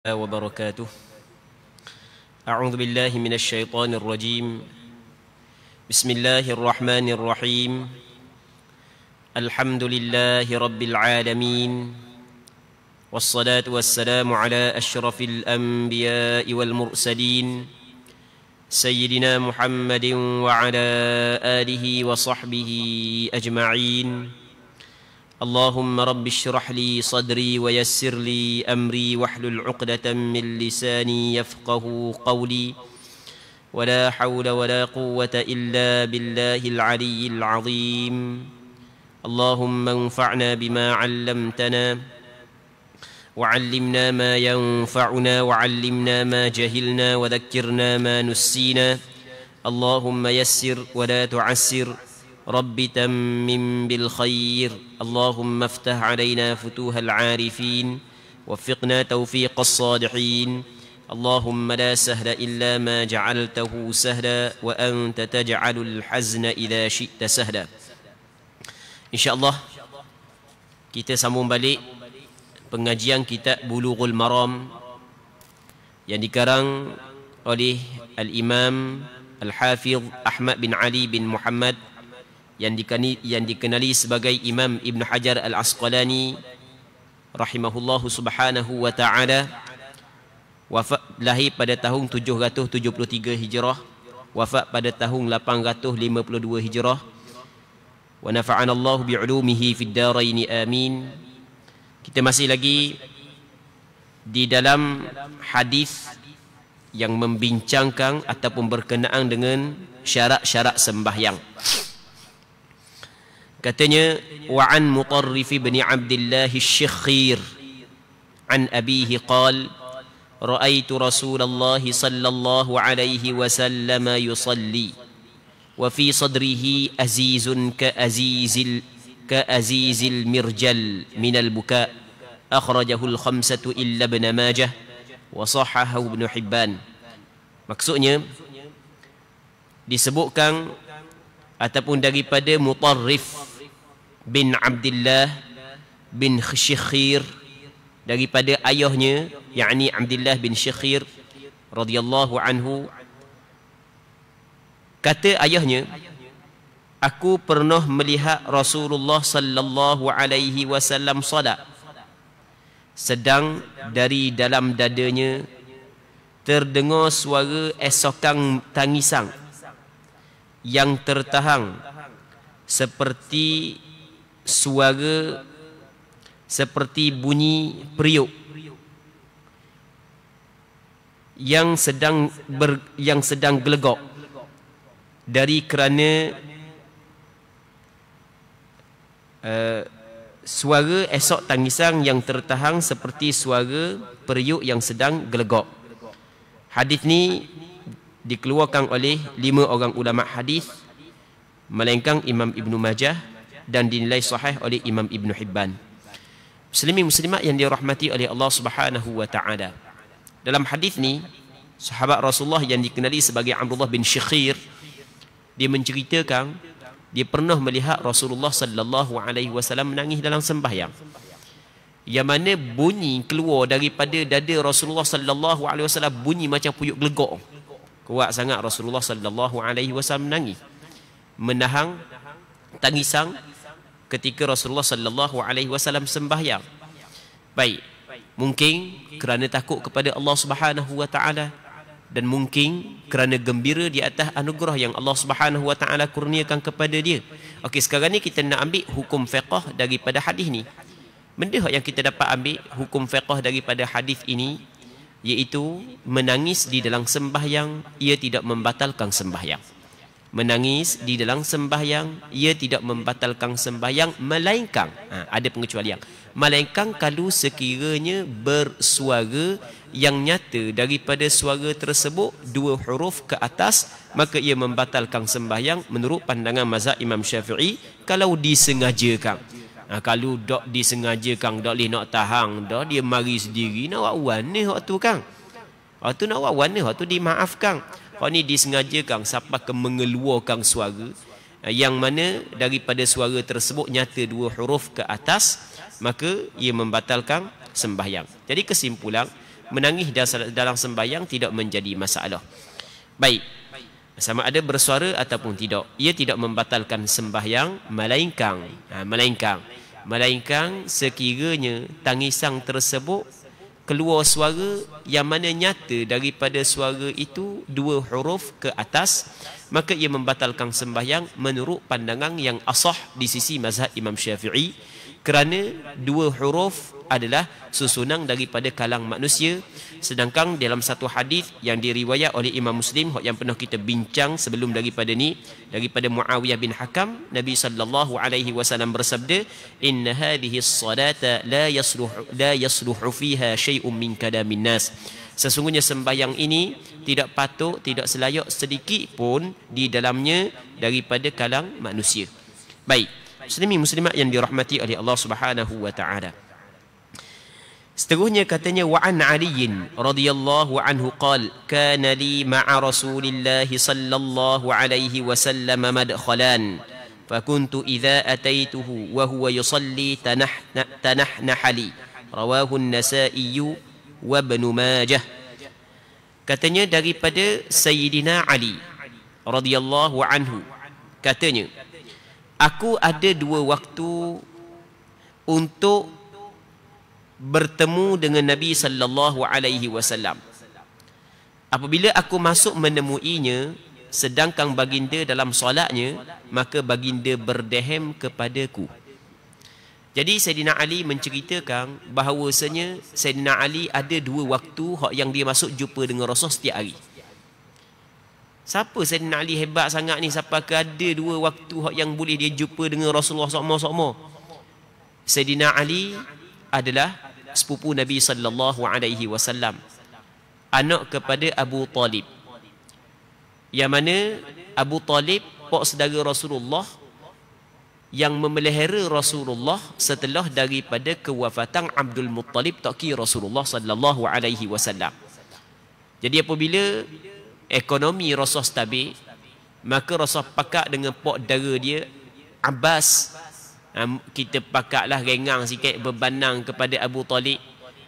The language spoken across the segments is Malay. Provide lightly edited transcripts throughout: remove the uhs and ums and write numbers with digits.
وبركاته. أعوذ بالله من الشيطان الرجيم. بسم الله الرحمن الرحيم. الحمد لله رب العالمين، والصلاة والسلام على أشرف الأنبياء والمرسلين سيدنا محمد وعلى آله وصحبه أجمعين. اللهم رب اشرح لي صدري ويسر لي أمري واحلل عقدة من لساني يفقه قولي، ولا حول ولا قوة إلا بالله العلي العظيم. اللهم انفعنا بما علمتنا وعلمنا ما ينفعنا وعلمنا ما جهلنا وذكرنا ما نسينا. اللهم يسر ولا تعسر، رب تمم بالخير. اللهم افتح علينا فتوح العارفين، وفقنا توفيق الصالحين. اللهم لا سهل إلا ما جعلته سهلا، وأنت تجعل الحزن إذا شئت سهلا. InsyaAllah kita sambung balik pengajian kitab Bulughul Maram yang dikarang oleh Al-Imam Al-Hafidh Ahmad bin Ali bin Muhammad yang dikenali sebagai Imam Ibn Hajar Al-Asqalani rahimahullahu subhanahu wa ta'ala. Lahir pada tahun 773 Hijrah, wafat pada tahun 852 Hijrah. Wa nafa'ana Allah bi'ulumihi fid darain amin. Kita masih lagi di dalam hadis yang membincangkan ataupun berkenaan dengan syarat-syarat sembahyang. Katanya, wa an Mutarrif bin Abdullah Asy-Syakhir an abihi qala ra'aitu Rasulullah sallallahu alaihi wasallam yusalli wa fi sadrihi azizun ka azizil mirjal min al-buka. Akhrajahu al-khamsatu illa Ibn Majah wa sahhahu Ibn Hibban. Maksudnya disebutkan ataupun daripada Mutarrif bin Abdullah bin Syakhir, daripada ayahnya yakni Abdullah bin Syakhir radhiyallahu anhu, kata ayahnya, aku pernah melihat Rasulullah sallallahu alaihi wasallam salat, sedang dari dalam dadanya terdengar suara esokan tangisan yang tertahan seperti suara, seperti bunyi periuk yang sedang gelegok, dari kerana suara esok tangisan yang tertahan seperti suara periuk yang sedang gelegok. Hadis ni dikeluarkan oleh 5 orang ulama hadis, melainkan Imam Ibn Majah, dan dinilai sahih oleh Imam Ibn Hibban. Muslimin muslimat yang dirahmati oleh Allah Subhanahu wa taala. Dalam hadis ni, sahabat Rasulullah yang dikenali sebagai Abdullah bin Syakhir, dia menceritakan dia pernah melihat Rasulullah sallallahu alaihi wasallam menangis dalam sembahyang, yang mana bunyi keluar daripada dada Rasulullah sallallahu alaihi wasallam bunyi macam puyuk gelegok. Kuat sangat Rasulullah sallallahu alaihi wasallam menangis, menahan tangisan ketika Rasulullah sallallahu alaihi wasallam sembahyang. Baik, mungkin kerana takut kepada Allah Subhanahu wa taala, dan mungkin kerana gembira di atas anugerah yang Allah Subhanahu wa taala kurniakan kepada dia. Okey, sekarang ni kita nak ambil hukum fiqh daripada hadis ni. Benda yang kita dapat ambil hukum fiqh daripada hadis ini, iaitu menangis di dalam sembahyang ia tidak membatalkan sembahyang. Menangis di dalam sembahyang ia tidak membatalkan sembahyang, melainkan ada pengecualian, melainkan kalau sekiranya bersuara yang nyata daripada suara tersebut 2 huruf ke atas, maka ia membatalkan sembahyang menurut pandangan mazhab Imam Syafi'i kalau disengajakan. Kalau dok disengajakan, dok boleh nak tahan, dok dia mari sendiri nak wan ni hak tu kan. Hak tu nak wan ni hak tu dimaafkan. Hak ni disengajakan sampai ke mengeluarkan suara yang mana daripada suara tersebut nyata 2 huruf ke atas, maka ia membatalkan sembahyang. Jadi kesimpulan, menangis dalam sembahyang tidak menjadi masalah. Baik, sama ada bersuara ataupun tidak, ia tidak membatalkan sembahyang, melainkan sekiranya tangisan tersebut keluar suara yang mana nyata daripada suara itu 2 huruf ke atas, maka ia membatalkan sembahyang menurut pandangan yang asah di sisi mazhab Imam Syafi'i, kerana 2 huruf adalah susunan daripada kalang manusia. Sedangkan dalam satu hadis yang diriwayat oleh Imam Muslim yang pernah kita bincang sebelum daripada ni, daripada Muawiyah bin Hakam, Nabi sallallahu alaihi wasallam bersabda, inna hadhihi as-salata la yasluhu fiha syai'un min kalamin nas. Sesungguhnya sembahyang ini tidak patut, tidak selayak sedikit pun di dalamnya daripada kalang manusia. Baik, muslimin muslimat yang dirahmati oleh Allah Subhanahu wa taala. Seterusnya katanya, wa an Ali radhiyallahu anhu qala kana li ma'a Rasulillah sallallahu alaihi wasallam madkhalan fakuntu idza ataituhu wa huwa yusalli tanahnaha li, rawahu an-Nasa'i wa Ibn Majah. Katanya daripada Sayyidina Ali radhiyallahu anhu, katanya, aku ada 2 waktu untuk bertemu dengan Nabi sallallahu alaihi wasallam. Apabila aku masuk menemuinya sedangkan baginda dalam solatnya, maka baginda berdehem kepadaku. Jadi Sayyidina Ali menceritakan bahawasanya Sayyidina Ali ada 2 waktu yang dia masuk jumpa dengan Rasul setiap hari. Siapa Sayyidina Ali hebat sangat ni sampai ke ada 2 waktu yang boleh dia jumpa dengan Rasulullah SAW? Sayyidina Ali adalah sepupu Nabi sallallahu alaihi wasallam, anak kepada Abu Talib, yang mana Abu Talib pak saudara Rasulullah yang memelihara Rasulullah setelah daripada kewafatan Abdul Muttalib taki Rasulullah sallallahu alaihi wasallam. Jadi apabila ekonomi Rasul stabil, maka Rasul pakat dengan pak dara dia Abbas. Kita pakatlah rengang sikit berbanang kepada Abu Talib.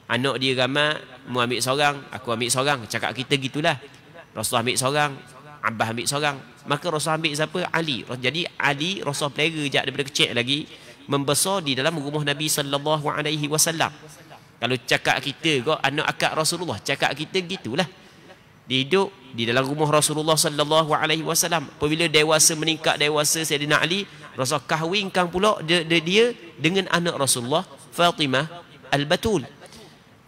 Anak dia ramai, mu ambil seorang, aku ambil seorang. Cakap kita gitulah. Rasul ambil seorang, Abbas ambil seorang. Maka Rasul ambil siapa? Ali. Jadi Ali Rasul pelera je daripada kecil lagi, membesar di dalam rumah Nabi sallallahu alaihi wasallam. Kalau cakap kita kau anak akak Rasulullah, cakap kita gitulah. Dia hidup di dalam rumah Rasulullah sallallahu alaihi wasallam. Apabila dewasa, meningkat dewasa Sayyidina Ali, Rasul kahwinkan pula dia dengan anak Rasulullah, Fatimah Al-Batul,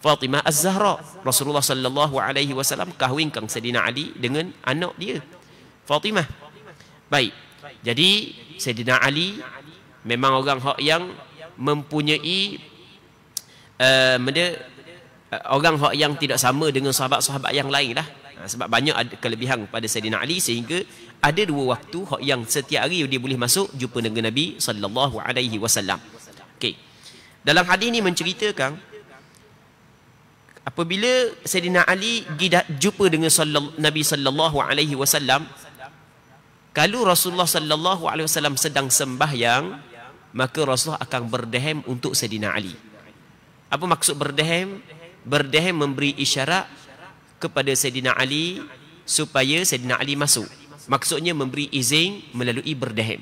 Fatimah Az-Zahra. Rasulullah sallallahu alaihi wasallam kahwinkan Sayyidina Ali dengan anak dia, Fatimah. Baik. Jadi Sayyidina Ali memang orang yang mempunyai orang yang tidak sama dengan sahabat-sahabat yang lain lah. Sebab banyak ada kelebihan pada Sayyidina Ali, sehingga ada 2 waktu yang setiap hari dia boleh masuk jumpa dengan Nabi sallallahu alaihi wasallam. Okey. Dalam hadis ni menceritakan apabila Sayyidina Ali jumpa dengan Nabi sallallahu alaihi wasallam, kalau Rasulullah sallallahu alaihi wasallam sedang sembahyang, maka Rasulullah akan berdehem untuk Sayyidina Ali. Apa maksud berdehem? Berdehem memberi isyarat kepada Sayyidina Ali supaya Sayyidina Ali masuk. Maksudnya memberi izin melalui berdehem.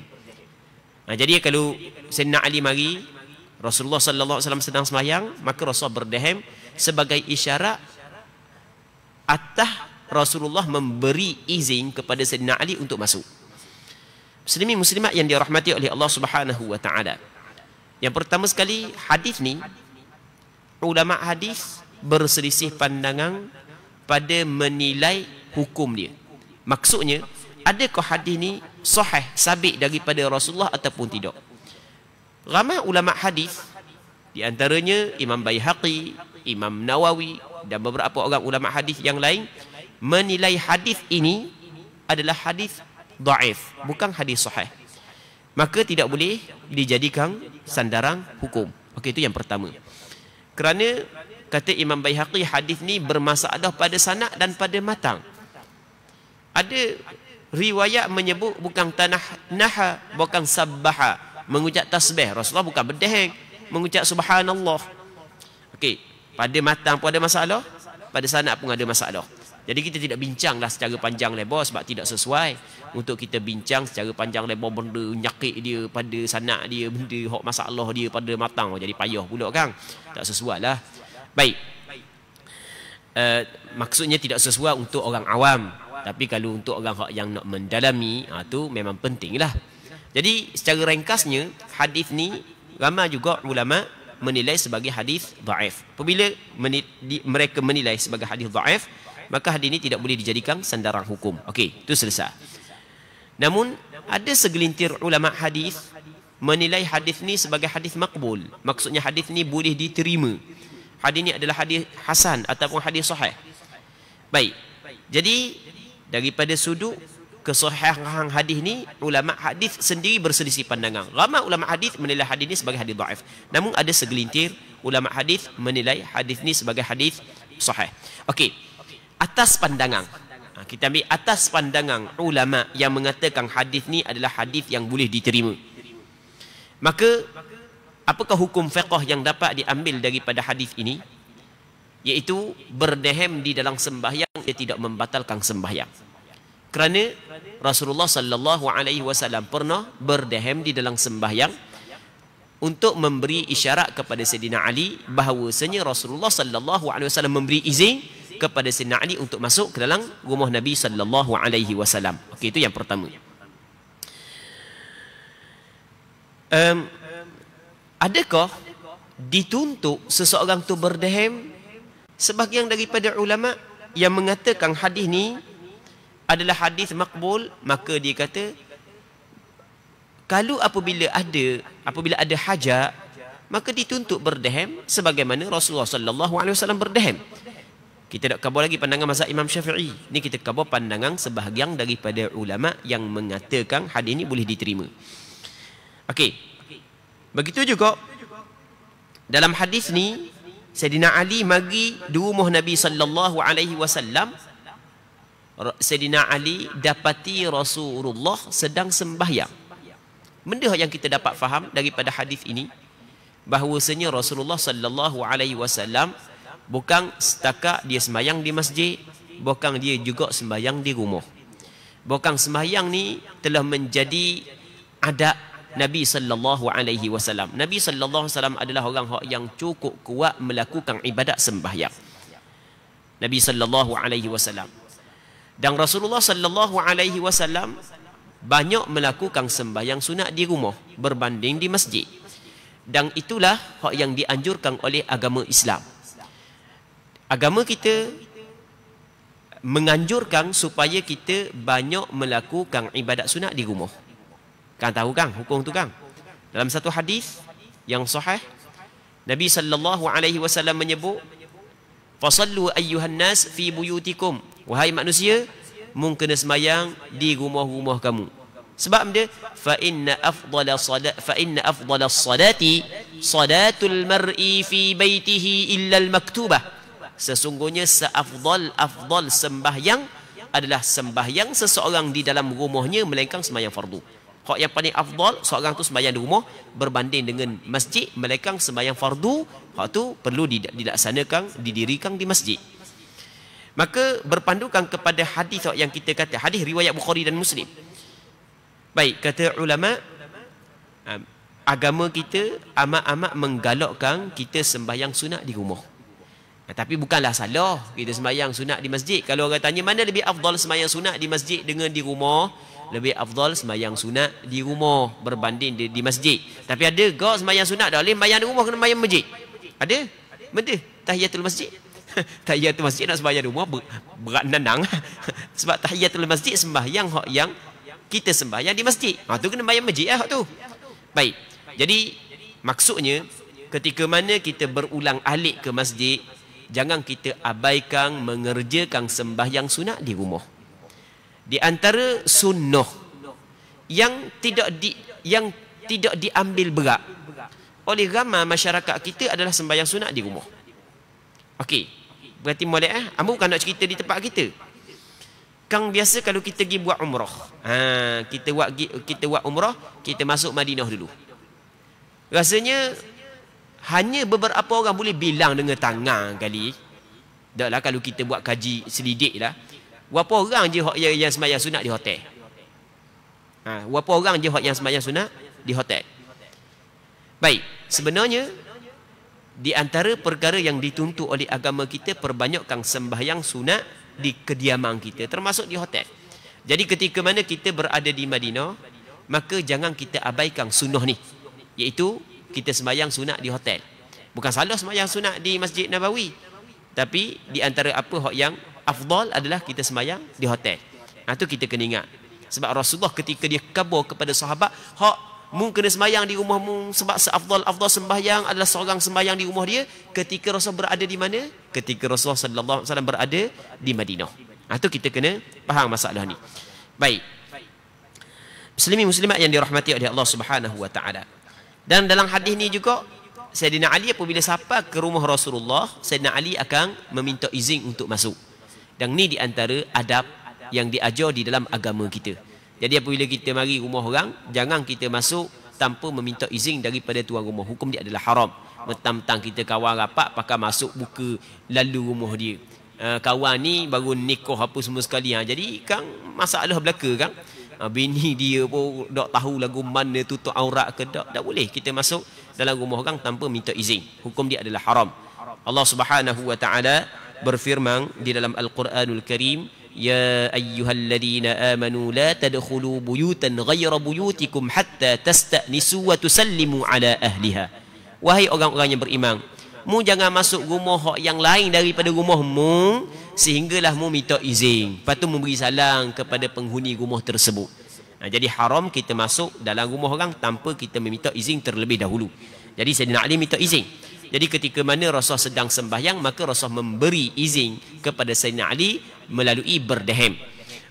Jadi kalau Sayyidina Ali mari, Rasulullah sallallahu alaihi wasallam sedang sembahyang, maka Rasul berdehem sebagai isyarat atas Rasulullah memberi izin kepada Sayyidina Ali untuk masuk. Muslimin muslimat yang dirahmati oleh Allah Subhanahu wa taala. Yang pertama sekali, hadis ni ulama hadis berselisih pandangan pada menilai hukum dia. Maksudnya, adakah hadis ni sahih, sabit daripada Rasulullah ataupun tidak? Ramai ulama hadis, di antaranya Imam Baihaqi, Imam Nawawi dan beberapa orang ulama hadis yang lain, menilai hadis ini adalah hadis dhaif, bukan hadis sahih. Maka tidak boleh dijadikan sandaran hukum. Okey, itu yang pertama. Kerana kata Imam Baihaqi, hadis ni bermasalah pada sanad dan pada matan. Ada riwayat menyebut bukan naha, bukan sabbaha, mengucap tasbih. Rasulullah bukan berdeheng, mengucap subhanallah. Okey, pada matan pun ada masalah, pada sanad pun ada masalah. Jadi kita tidak bincanglah secara panjang lebar sebab tidak sesuai untuk kita bincang secara panjang lebar benda nyakit dia pada sanad dia, benda hak masalah dia pada matang, jadi payah pula kan. Tak sesuai lah. Baik. Maksudnya tidak sesuai untuk orang awam. Tapi kalau untuk orang yang nak mendalami, tu memang penting lah. Jadi secara ringkasnya, hadis ni ramai juga ulama menilai sebagai hadis dhaif. Apabila mereka menilai sebagai hadis dhaif, maka hadis ini tidak boleh dijadikan sandaran hukum. Okey, itu selesai. Namun ada segelintir ulama hadis menilai hadis ni sebagai hadis maqbul. Maksudnya hadis ni boleh diterima. Hadis ni adalah hadis hasan ataupun hadis sahih. Baik. Jadi daripada sudut kesahihan hadis ni, ulama hadis sendiri berselisih pandangan. Ramai ulama hadis menilai hadis ni sebagai hadis dhaif. Namun ada segelintir ulama hadis menilai hadis ni sebagai hadis sahih. Okey. Atas pandangan, kita ambil atas pandangan ulama yang mengatakan hadis ni adalah hadis yang boleh diterima. Maka apakah hukum fiqh yang dapat diambil daripada hadis ini? Iaitu berdehem di dalam sembahyang dia tidak membatalkan sembahyang. Kerana Rasulullah sallallahu alaihi wasallam pernah berdehem di dalam sembahyang untuk memberi isyarat kepada Sayyidina Ali bahawasanya Rasulullah sallallahu alaihi wasallam memberi izin kepada Sayyidina Ali untuk masuk ke dalam rumah Nabi sallallahu alaihi wasallam. Okey, itu yang pertama. Adakah dituntut seseorang tu berdehem? Sebahagian daripada ulama yang mengatakan hadis ni adalah hadis makbul, maka dia kata kalau apabila ada hajat, maka dituntut berdehem sebagaimana Rasulullah sallallahu alaihi wasallam berdehem. Kita nak kabur lagi pandangan mazhab Imam Syafi'i. Ni kita kabur pandangan sebahagian daripada ulama yang mengatakan hadis ni boleh diterima. Okey. Begitu juga dalam hadis ni Sayyidina Ali mari di rumah Nabi sallallahu alaihi wasallam. Sayyidina Ali dapati Rasulullah sedang sembahyang. Benda yang kita dapat faham daripada hadis ini bahawasanya Rasulullah sallallahu alaihi wasallam bukan setakat dia sembahyang di masjid, bukan dia juga sembahyang di rumah. Bukan sembahyang ni telah menjadi adab Nabi sallallahu alaihi wasallam. Nabi sallallahu alaihi wasallam adalah orang yang cukup kuat melakukan ibadat sembahyang. Nabi sallallahu alaihi wasallam. Dan Rasulullah sallallahu alaihi wasallam banyak melakukan sembahyang sunat di rumah berbanding di masjid. Dan itulah hak yang dianjurkan oleh agama Islam. Agama kita menganjurkan supaya kita banyak melakukan ibadat sunat di rumah. Kan tahu kan hukum tu kan? Dalam satu hadis yang sahih, Nabi sallallahu alaihi wasallam menyebut, "Fasallu ayyuhan nas fi buyutikum." Wahai manusia, mung kena sembahyang di rumah-rumah kamu. Sebab dia fa inna afdala salati salatul mar'i fi baitihi illa al-maktubah. Sesungguhnya seafdal sembahyang adalah sembahyang seseorang di dalam rumahnya melainkan sembahyang fardu. Hak yang paling afdal seorang tu sembahyang di rumah berbanding dengan masjid melainkan sembahyang fardu, hak tu perlu dilaksanakan, didirikan di masjid. Maka berpandukan kepada hadis yang kita kata, hadis riwayat Bukhari dan Muslim. Baik, kata ulama, agama kita amat-amat menggalakkan kita sembahyang sunat di rumah. Tapi bukanlah salah kita sembahyang sunat di masjid. Kalau orang tanya mana lebih afdal sembahyang sunat di masjid dengan di rumah, lebih afdal sembahyang sunat di rumah berbanding di masjid. Tapi ada gak sembahyang sunat dah boleh sembahyang di rumah kena sembahyang masjid? Ada? Benda tahiyatul masjid. Tahiyatul masjid nak sembahyang di rumah berat nanang. Sebab tahiyatul masjid sembahyang hak yang kita sembahyang di masjid. Tu kena sembahyang masjid hak tu. Baik. Jadi maksudnya ketika mana kita berulang alik ke masjid, jangan kita abaikan mengerjakan sembahyang sunat di rumah. Di antara sunnah yang tidak diambil berat oleh ramai masyarakat kita adalah sembahyang sunat di rumah. Okey, berarti molek ambo bukan nak cerita di tempat kita. Kang biasa kalau kita pergi buat umrah. Kita buat umrah, kita masuk Madinah dulu. Rasanya hanya beberapa orang boleh bilang dengan tangan kali Taklah kalau kita buat kaji selidik lah. Berapa orang je yang sembahyang sunat di hotel? Berapa orang je yang sembahyang sunat di hotel? Baik, sebenarnya di antara perkara yang dituntut oleh agama kita, perbanyakkan sembahyang sunat di kediaman kita, termasuk di hotel. Jadi ketika mana kita berada di Madinah, maka jangan kita abaikan sunnah ni, iaitu kita sembahyang sunat di hotel. Bukan salah sembahyang sunat di Masjid Nabawi, tapi di antara apa yang afdal adalah kita sembahyang di hotel. Itu kita kena ingat. Sebab Rasulullah ketika dia khabar kepada sahabat, mu kena sembahyang di rumah mu, sebab seafdal sembahyang adalah seorang sembahyang di rumah dia. Ketika Rasul berada di mana? Ketika Rasulullah sallallahu alaihi wasallam berada di Madinah. Itu kita kena faham masalah ni. Baik. Muslimin muslimat yang dirahmati oleh Allah Subhanahu wa taala. Dan dalam hadis ni juga Sayyidina Ali apabila sampai ke rumah Rasulullah, Sayyidina Ali akan meminta izin untuk masuk. Dan ni di antara adab yang diajar di dalam agama kita. Jadi apabila kita mari rumah orang, jangan kita masuk tanpa meminta izin daripada tuan rumah. Hukum dia adalah haram. Mentang-mentang kita kawan rapat, pakai masuk buka lalu rumah dia. Kawan ni baru nikah apa semua sekali. Jadi kan masalah belaka kan. Bini dia pun tak tahu lagu mana tutup aurat ke tak. Tak boleh kita masuk dalam rumah orang tanpa minta izin. Hukum dia adalah haram. Allah Subhanahu wa taala berfirman di dalam Al-Quranul Karim, Ya ayyuhalladzina amanu la tadkhulu buyutan ghayra buyutikum hatta tasta'nisu wa tusallimu ala ahliha. Wahai orang-orang yang beriman, mu jangan masuk rumah yang lain daripada rumahmu sehinggalah mu minta izin. Lepas tu memberi salam kepada penghuni rumah tersebut. Jadi haram kita masuk dalam rumah orang tanpa kita meminta izin terlebih dahulu. Jadi Sayyidina Ali minta izin. Jadi ketika mana Rasulullah sedang sembahyang, maka Rasulullah memberi izin kepada Sayyidina Ali melalui berdehem.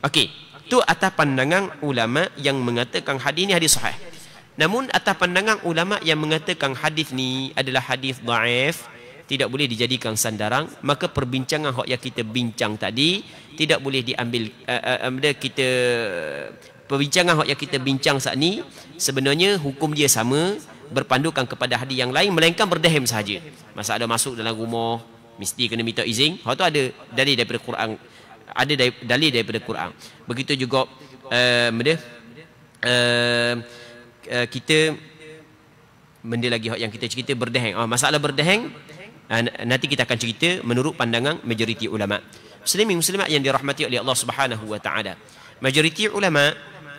Okey, itu atas pandangan ulama yang mengatakan hadis ni hadis sahih. Namun atas pandangan ulama yang mengatakan hadis ni adalah hadis dhaif, tidak boleh dijadikan sandaran, maka perbincangan yang kita bincang tadi tidak boleh diambil kita perbincangan yang kita bincang saat ni sebenarnya hukum dia sama, berpandukan kepada hadis yang lain, melainkan berdehem sahaja. Masa ada masuk dalam rumah mesti kena minta izin. Hal tu ada dalil daripada Quran, ada dalil daripada Quran. Begitu juga kita benda lagi yang kita cerita berdeheng. Masalah berdeheng nanti kita akan cerita menurut pandangan majoriti ulama. Muslimin muslimat yang dirahmati oleh Allah Subhanahu wa taala. Majoriti ulama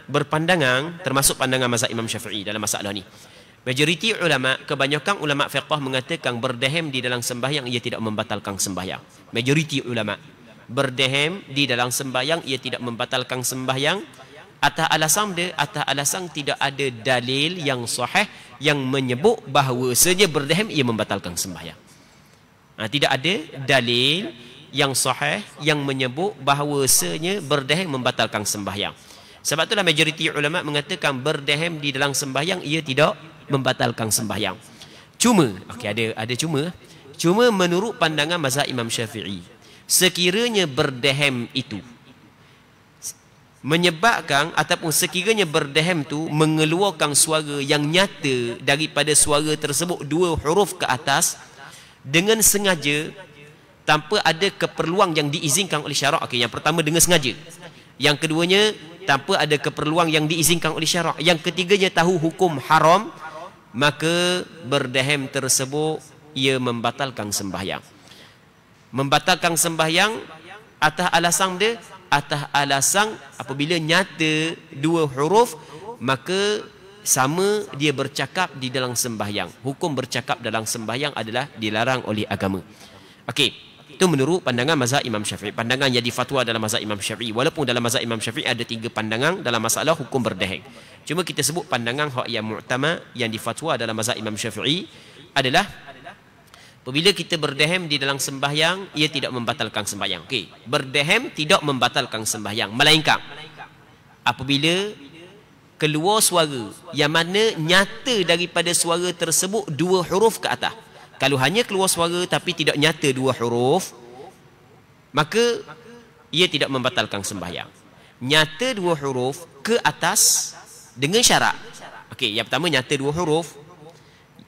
berpandangan, termasuk pandangan mazhab Imam Syafi'i dalam masalah ni. Majoriti ulama, kebanyakan ulama fiqh mengatakan berdehem di dalam sembahyang ia tidak membatalkan sembahyang. Majoriti ulama berdehem di dalam sembahyang ia tidak membatalkan sembahyang. Atas alasan tidak ada dalil yang sahih yang menyebut bahawasanya berdehem ia membatalkan sembahyang. Tidak ada dalil yang sahih yang menyebut bahawasanya berdehem membatalkan sembahyang. Sebab itulah majoriti ulama mengatakan berdehem di dalam sembahyang ia tidak membatalkan sembahyang. Cuma, ada cuma menurut pandangan mazhab Imam Syafi'i, sekiranya berdehem itu menyebabkan ataupun sekiranya berdehem tu mengeluarkan suara yang nyata daripada suara tersebut dua huruf ke atas dengan sengaja tanpa ada keperluan yang diizinkan oleh syarak. Okey, yang pertama dengan sengaja. Yang keduanya tanpa ada keperluan yang diizinkan oleh syarak. Yang ketiganya tahu hukum haram, maka berdehem tersebut ia membatalkan sembahyang. Membatalkan sembahyang atas alasan apabila nyata dua huruf, maka sama dia bercakap di dalam sembahyang. Hukum bercakap dalam sembahyang adalah dilarang oleh agama. Okey, itu menurut pandangan mazhab Imam Syafi'i. Pandangan yang difatwa dalam mazhab Imam Syafi'i. Walaupun dalam mazhab Imam Syafi'i ada 3 pandangan dalam masalah hukum berdeheng. Cuma kita sebut pandangan yang mu'tamad yang difatwa dalam mazhab Imam Syafi'i adalah apabila kita berdehem di dalam sembahyang ia tidak membatalkan sembahyang. Okey, berdehem tidak membatalkan sembahyang, melainkan apabila keluar suara yang mana nyata daripada suara tersebut 2 huruf ke atas. Kalau hanya keluar suara tapi tidak nyata 2 huruf, maka ia tidak membatalkan sembahyang. Nyata 2 huruf ke atas dengan syarat. Okey, yang pertama nyata 2 huruf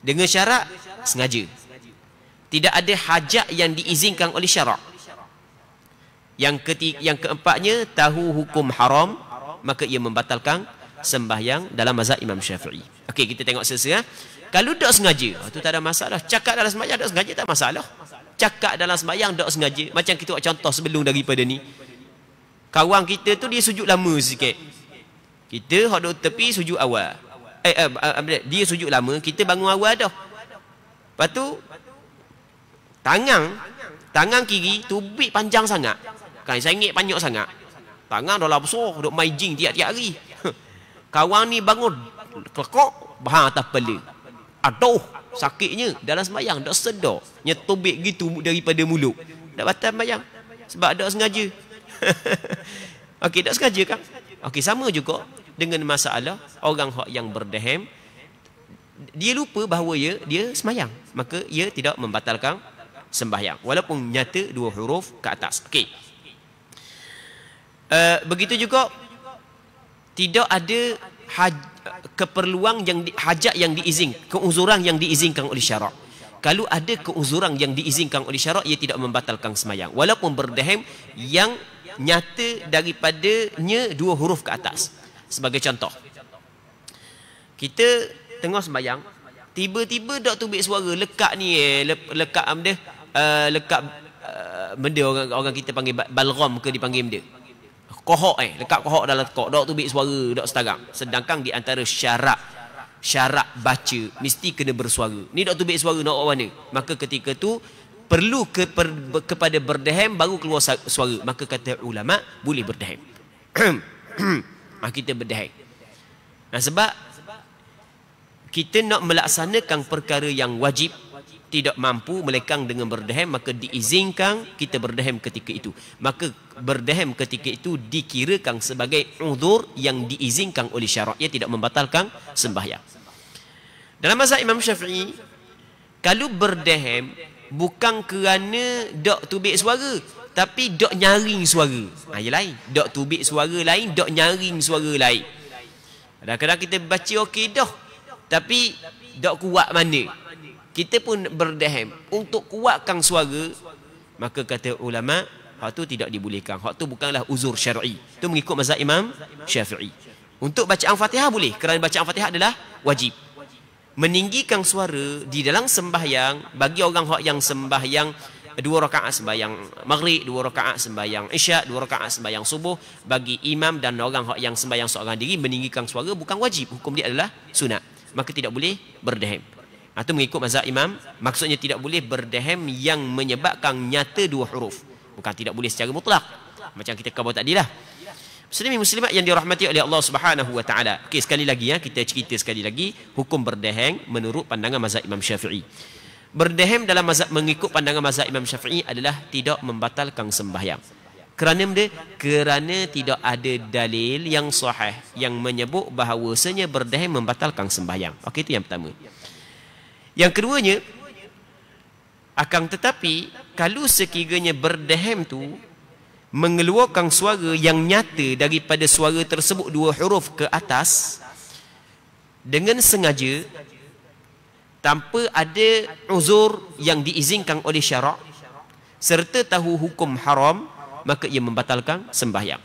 dengan syarat sengaja. Tidak ada hajat yang diizinkan oleh syarak. Yang keempatnya, tahu hukum haram, maka ia membatalkan sembahyang dalam mazhab Imam Syafi'i. Okey, kita tengok selesa. Kalau tak sengaja, itu tak ada masalah. Cakap dalam sembahyang tak sengaja tak masalah. Cakap dalam sembahyang tak sengaja. Macam kita buat contoh sebelum daripada ni. Kawan kita tu dia sujud lama sikit. Kita hok duduk tepi sujud awal. Dia sujud lama, kita bangun awal dah. Lepas tu tangan kiri tubik panjang sangat. Kan sengit panjang sangat. Tangan dah lah besar, duk main jing tiap-tiap hari. Kawan ni bangun kelekok bahang atas kepala. Aduh, sakitnya dalam sembahyang dak sedar. Nyetubik gitu daripada mulut. Dak batal sembahyang sebab dak sengaja. Okey, dak sengaja kan? Okey, sama juga dengan masalah orang yang berdehem, dia lupa bahawa dia sembahyang, maka ia tidak membatalkan sembahyang walaupun nyata dua huruf ke atas. Okey. Begitu juga tidak ada keperluan hajat yang diizinkan, keuzuran yang diizinkan oleh syarak. Kalau ada keuzuran yang diizinkan oleh syarak, ia tidak membatalkan sembahyang walaupun berdehem yang nyata daripadanya dua huruf ke atas. Sebagai contoh, kita tengah sembahyang, tiba-tiba dak tubik suara lekak ni, lekak benda orang kita panggil balgham ke dipanggil benda. Kohok lekat kohok dalam tekok, dak tubik suara, dak setarang. Sedangkan di antara syarat baca mesti kena bersuara. Ni dak tubik suara nak buat mana? Maka ketika tu perlu kepada berdehem baru keluar suara. Maka kata ulama boleh berdehem. Kita berdehem. Nah, sebab kita nak melaksanakan perkara yang wajib, tidak mampu melekang dengan berdehem, maka diizinkan kita berdehem ketika itu. Maka berdehem ketika itu dikirakan sebagai uzur yang diizinkan oleh syarak. Ia tidak membatalkan sembahyang. Dalam mazhab Imam Syafi'i, kalau berdehem bukan kerana dak tubik suara, tapi dak nyaring suara. Ia lain. Dak tubik suara lain, dak nyaring suara lain. Kadang-kadang kita baca okey dah, tapi dak kuat mana. Kita pun berdehem untuk kuatkan suara, maka kata ulama, hak tu tidak dibolehkan. Hak tu bukanlah uzur syar'i. Itu mengikut mazhab Imam Syafi'i. Untuk bacaan Fatihah boleh, kerana bacaan Fatihah adalah wajib. Meninggikan suara di dalam sembahyang bagi orang hak yang sembahyang 2 rakaat sembahyang maghrib, 2 rakaat sembahyang isyak, 2 rakaat sembahyang subuh, bagi imam dan orang hak yang sembahyang seorang diri, meninggikan suara bukan wajib, hukum dia adalah sunat. Maka tidak boleh berdehem. Itu mengikut mazhab imam. Maksudnya tidak boleh berdehem yang menyebabkan nyata 2 huruf. Bukan tidak boleh secara mutlak, macam kita khabar tadi lah. Muslimin muslimat yang dirahmati oleh Allah Subhanahu wa taala. Okey, sekali lagi kita cerita sekali lagi hukum berdehem menurut pandangan mazhab Imam Syafi'i. Berdehem dalam mazhab, mengikut pandangan mazhab Imam Syafi'i adalah tidak membatalkan sembahyang. Kerana tidak ada dalil yang sahih yang menyebut bahawasanya berdehem membatalkan sembahyang. Okey, itu yang pertama. Yang keduanya, akan tetapi kalau sekiranya berdehem tu mengeluarkan suara yang nyata daripada suara tersebut 2 huruf ke atas dengan sengaja, tanpa ada uzur yang diizinkan oleh syarak, serta tahu hukum haram, maka ia membatalkan sembahyang.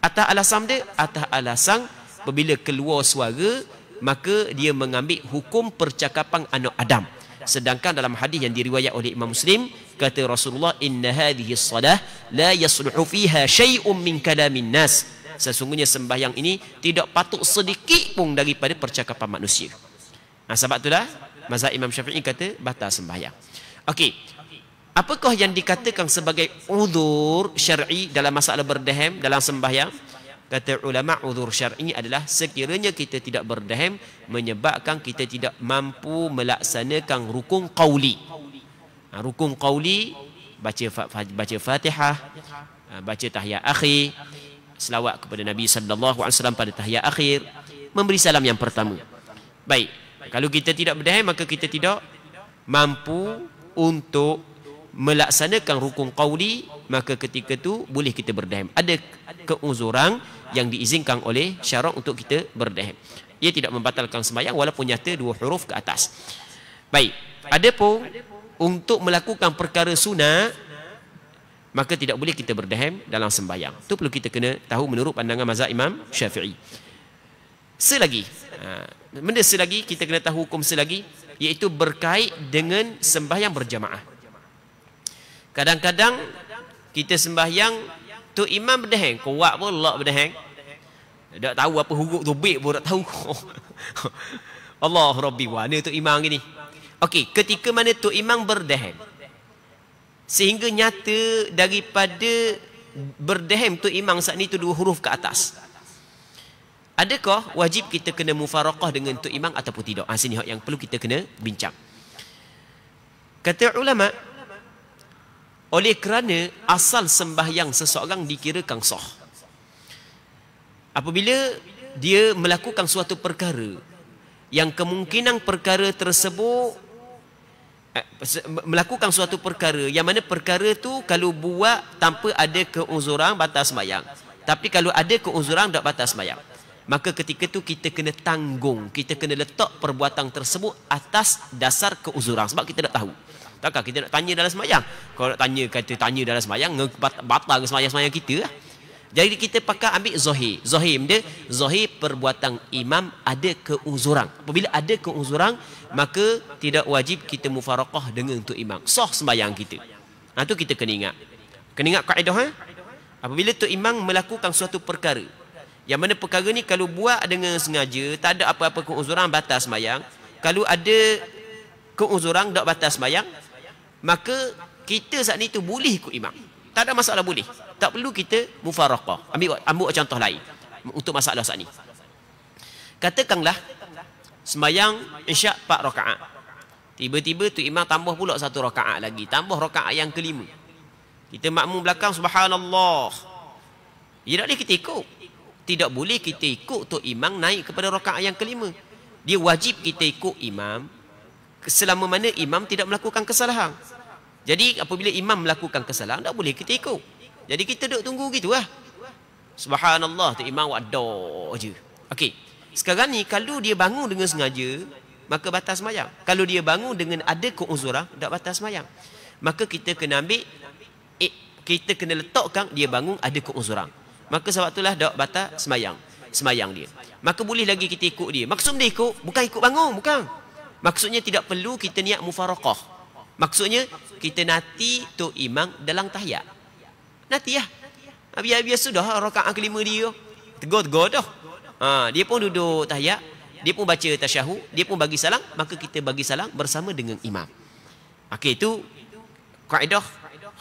Atas alasan dia, atas alasan apabila keluar suara, maka dia mengambil hukum percakapan anak Adam. Sedangkan dalam hadis yang diriwayat oleh Imam Muslim, kata Rasulullah, inna hadhihi salah la yasluhu fiha syai'un min kalamin nas. Sesungguhnya sembahyang ini tidak patut sedikit pun daripada percakapan manusia. Sebab itulah mazhab Imam Syafi'i kata batal sembahyang. Okey. Apakah yang dikatakan sebagai uzur syar'i dalam masalah berdehem dalam sembahyang? Kata ulama, uzur syar'i adalah sekiranya kita tidak berdehem menyebabkan kita tidak mampu melaksanakan rukun qauli. Rukun qauli, baca Fatihah, baca tahiyat akhir, selawat kepada Nabi sallallahu alaihi wasallam pada tahiyat akhir, memberi salam yang pertama. Baik, kalau kita tidak berdehem, maka kita tidak mampu untuk melaksanakan rukun qauli, maka ketika itu boleh kita berdehem. Ada keuzuran yang diizinkan oleh syarak untuk kita berdehem. Ia tidak membatalkan sembahyang walaupun nyata 2 huruf ke atas. Baik, adapun untuk melakukan perkara sunat, maka tidak boleh kita berdehem dalam sembahyang. Itu perlu kita kena tahu menurut pandangan mazhab Imam Syafi'i. Selagi, benda selagi kita kena tahu hukum selagi, iaitu berkait dengan sembahyang berjamaah. Kadang-kadang kita sembahyang tu imam berdeheng, kuat pun Allah berdeheng. Tak tahu apa huruf tubik pun tak tahu. Allah Rabbi, mana tu imam gini. Okey, ketika mana tu imam berdeheng, sehingga nyata daripada berdehem tu imam saat ni tu 2 huruf ke atas, adakah wajib kita kena mufaraqah dengan tu imam ataupun tidak? Sini yang perlu kita kena bincang. Kata ulama, oleh kerana asal sembahyang seseorang dikirakan sah apabila dia melakukan suatu perkara yang kemungkinan perkara tersebut melakukan suatu perkara yang mana perkara tu kalau buat tanpa ada keuzuran batal sembahyang, tapi kalau ada keuzuran tak batal sembahyang, maka ketika tu kita kena tanggung, kita kena letak perbuatan tersebut atas dasar keuzuran. Sebab kita tak tahu, takkan kita nak tanya dalam sembahyang. Kalau nak tanya, kata tanya dalam sembahyang, batal ke sembahyang kita lah. Jadi kita pakai ambil zahir. Zahir dia, zahir perbuatan imam ada keuzuran. Apabila ada keuzuran, maka tidak wajib kita mufaraqah dengan untuk imam. Sah sembahyang kita. Itu kita kena ingat. Kena ingat kaedah. Apabila tu imam melakukan suatu perkara, yang mana perkara ni kalau buat dengan sengaja, tak ada apa-apa keuzuran, batal sembahyang. Kalau ada keuzuran, tak batal sembahyang, maka kita saat ni tu boleh ikut imam. Tak ada masalah, boleh. Tak perlu kita mufaraqah. Ambil contoh lain untuk masalah saat ni. Katakanlah sembahyang isyak 4 rakaat. Tiba-tiba tu imam tambah pula 1 rakaat lagi, tambah rakaat yang kelima. Kita makmum belakang subhanallah. Ya tak boleh kita ikut. Tidak boleh kita ikut tu imam naik kepada rakaat yang kelima. Dia wajib kita ikut imam selama mana imam tidak melakukan kesalahan. Jadi apabila imam melakukan kesalahan, tak boleh kita ikut. Jadi kita duduk tunggu gitu lah. Subhanallah, tu imam wadah je. Okey. Sekarang ni kalau dia bangun dengan sengaja, maka batal sembahyang. Kalau dia bangun dengan ada keuzuran, tak batal sembahyang. Maka kita kena ambil, kita kena letakkan dia bangun ada keuzuran. Maka sebab itulah tak batal sembahyang dia. Maka boleh lagi kita ikut dia. Maksud dia ikut, bukan ikut bangun, bukan. Maksudnya tidak perlu kita niat mufaraqah. Maksudnya kita nanti tu imam dalam tahiyat. Nanti lah. Biar sudah rakaat kelima dia. Tegur-tegur dah. Dia pun duduk tahiyat, dia pun baca tasyahud, dia pun bagi salam, maka kita bagi salam bersama dengan imam. Okey, itu kaedah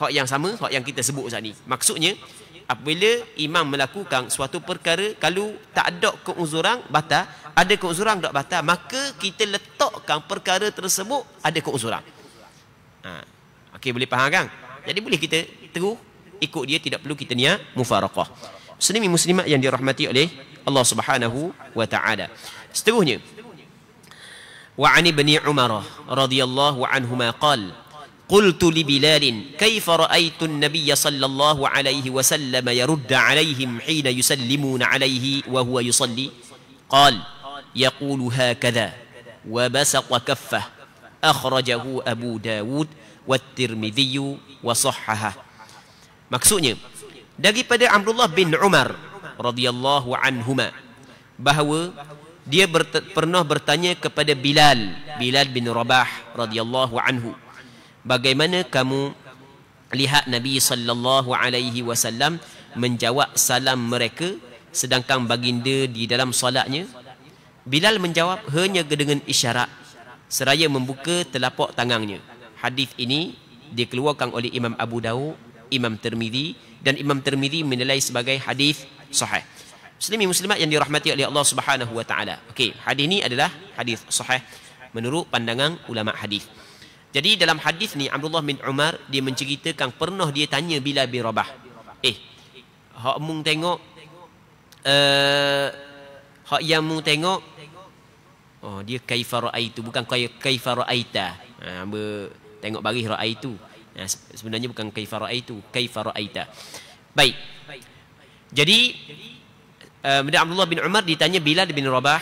hak yang sama, hak yang kita sebut saat ni. Maksudnya apabila imam melakukan suatu perkara, kalau tak ada keuzuran batal, ada keuzuran tak batal, maka kita letakkan perkara tersebut ada keuzuran. Okey, boleh faham kan? Jadi boleh kita terus ikut dia, tidak perlu kita niat mufaraqah. Muslimin muslimat yang dirahmati oleh Allah Subhanahu wa taala. Seterusnya, wa an ibni Umar radhiyallahu anhuma qala qultu li Bilal kaifa ra'aytu an-nabiy sallallahu alaihi wasallam yurd alaihim hina yusallimuna alaihi wa huwa yusalli qala yaqulu hakadha wa basaqa kaffah akhrajahu Abu Dawud wa Tirmidzi wa sahhaha. Maksudnya daripada Abdullah bin Umar radhiyallahu anhuma bahawa dia pernah bertanya kepada Bilal bin Rabah radhiyallahu anhu, bagaimana kamu lihat Nabi sallallahu alaihi wasallam menjawab salam mereka sedangkan baginda di dalam solatnya? Bilal menjawab hanya dengan isyarat seraya membuka telapak tangannya. Hadis ini dikeluarkan oleh Imam Abu Dawud, Imam Tirmidzi, dan Imam Tirmidzi menilai sebagai hadis sahih. Muslimin muslimat yang dirahmati oleh Allah Subhanahu wa taala. Okey, hadis ini adalah hadis sahih menurut pandangan ulama hadis. Jadi dalam hadis ni Abdullah bin Umar dia menceritakan pernah dia tanya Bilal bin Rabah, hak mung tengok hak yang mung tengok, dia kaifa raaitu, bukan kaifa raaita. Tengok baris raaitu. Sebenarnya bukan kaifa raaitu, kaifa raaita. Baik. Jadi Abdullah bin Umar ditanya Bilal bin Rabah,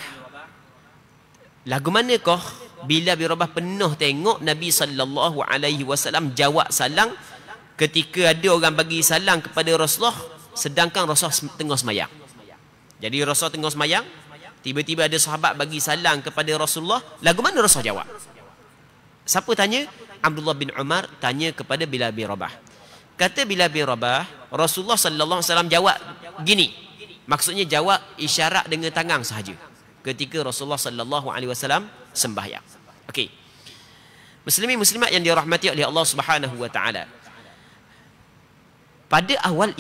lagu manakah Bilal bin Rabah pernah tengok Nabi sallallahu alaihi wasallam jawab salam ketika ada orang bagi salam kepada Rasulullah sedangkan Rasulullah tengah semayang. Jadi Rasulullah tengah semayang, tiba-tiba ada sahabat bagi salam kepada Rasulullah, lagu mana Rasulullah jawab? Siapa tanya? Abdullah bin Umar tanya kepada Bilal bin Rabah. Kata Bilal bin Rabah, Rasulullah sallallahu alaihi wasallam jawab gini. Maksudnya jawab isyarat dengan tangan sahaja ketika Rasulullah sallallahu alaihi wasallam sembahyang. Okey. Muslimin muslimat yang dirahmati oleh Allah Subhanahu wa taala. Pada awal